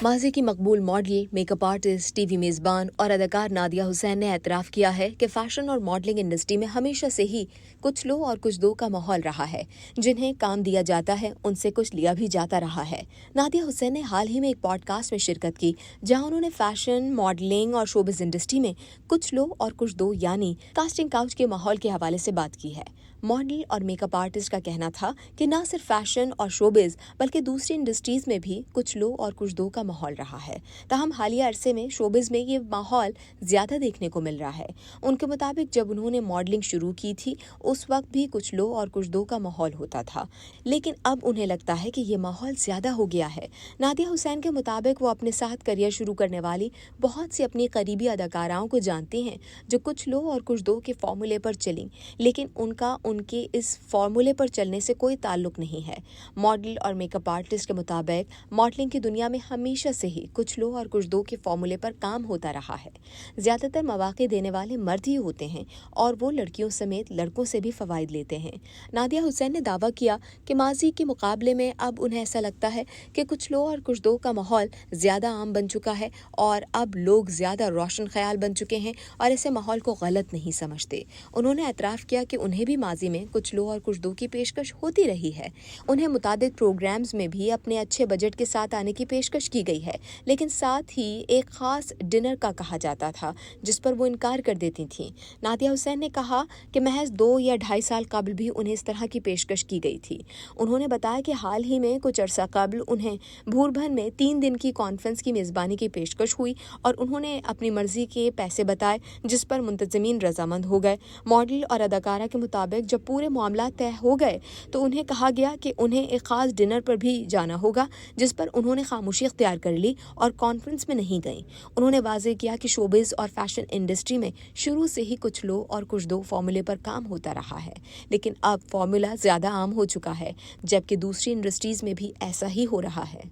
माजी की मकबूल model, makeup artist, TV मेज़बान और अदाकार नादिया हुसैन ने एतराफ़ किया है कि फ़ैशन और मॉडलिंग इंडस्ट्री में हमेशा से ही कुछ लो और कुछ दो का माहौल रहा है। जिन्हें काम दिया जाता है उनसे कुछ लिया भी जाता रहा है। नादिया हुसैन ने हाल ही में एक पॉडकास्ट में शिरकत की जहां उन्होंने फ़ैशन, मॉडलिंग और शोबिज़ इंडस्ट्री में कुछ लो और कुछ दो यानी कास्टिंग काउच के माहौल के हवाले से बात की है। मॉडल और मेकअप आर्टिस्ट का कहना था कि न सिर्फ फैशन और शोबिज़ बल्कि दूसरी इंडस्ट्रीज में भी कुछ लो और कुछ दो का माहौल रहा है। ताहम हालिया अरसे में शोबिज़ में ये माहौल ज़्यादा देखने को मिल रहा है। उनके मुताबिक जब उन्होंने मॉडलिंग शुरू की थी उस वक्त भी कुछ लो और कुछ दो का माहौल होता था, लेकिन अब उन्हें लगता है कि ये माहौल ज़्यादा हो गया है। नादिया हुसैन के मुताबिक वो अपने साथ करियर शुरू करने वाली बहुत सी अपनी करीबी अदाकाराओं को जानती हैं जो कुछ लो और कुछ दो के फॉर्मूले पर चलीं, लेकिन उनके इस फॉर्मूले पर चलने से कोई ताल्लुक नहीं है। मॉडल और मेकअप आर्टिस्ट के मुताबिक मॉडलिंग की दुनिया में हमेशा से ही कुछ लो और कुछ दो के फॉर्मूले पर काम होता रहा है। ज़्यादातर मौके देने वाले मर्द ही होते हैं और वो लड़कियों समेत लड़कों से भी फ़वाइद लेते हैं। नादिया हुसैन ने दावा किया कि माजी के मुकाबले में अब उन्हें ऐसा लगता है कि कुछ लो और कुछ दो का माहौल ज़्यादा आम बन चुका है और अब लोग ज़्यादा रोशन ख्याल बन चुके हैं और ऐसे माहौल को गलत नहीं समझते। उन्होंने एतराफ़ किया कि उन्हें भी माजी में कुछ लो और कुछ दो की पेशकश होती रही है। उन्हें मुतादिद प्रोग्राम्स में भी अपने अच्छे बजट के साथ आने की पेशकश की गई है, लेकिन साथ ही एक ख़ास डिनर का कहा जाता था जिस पर वो इनकार कर देती थीं। नादिया हुसैन ने कहा कि महज 2 या 2.5 साल कबल भी उन्हें इस तरह की पेशकश की गई थी। उन्होंने बताया कि हाल ही में कुछ अरसा कबल उन्हें भूरभन में 3 दिन की कॉन्फ्रेंस की मेज़बानी की पेशकश हुई और उन्होंने अपनी मर्जी के पैसे बताए जिस पर मुंतज़मीन रजामंद हो गए। मॉडल और अदाकारा के मुताबिक जब पूरे मामला तय हो गए तो उन्हें कहा गया कि उन्हें एक ख़ास डिनर पर भी जाना होगा जिस पर उन्होंने खामोशी इख्तियार कर ली और कॉन्फ्रेंस में नहीं गईं। उन्होंने वाज़ेह किया कि शोबिज़ और फैशन इंडस्ट्री में शुरू से ही कुछ लो और कुछ दो फॉर्मूले पर काम होता रहा है, लेकिन अब फॉर्मूला ज़्यादा आम हो चुका है, जबकि दूसरी इंडस्ट्रीज़ में भी ऐसा ही हो रहा है।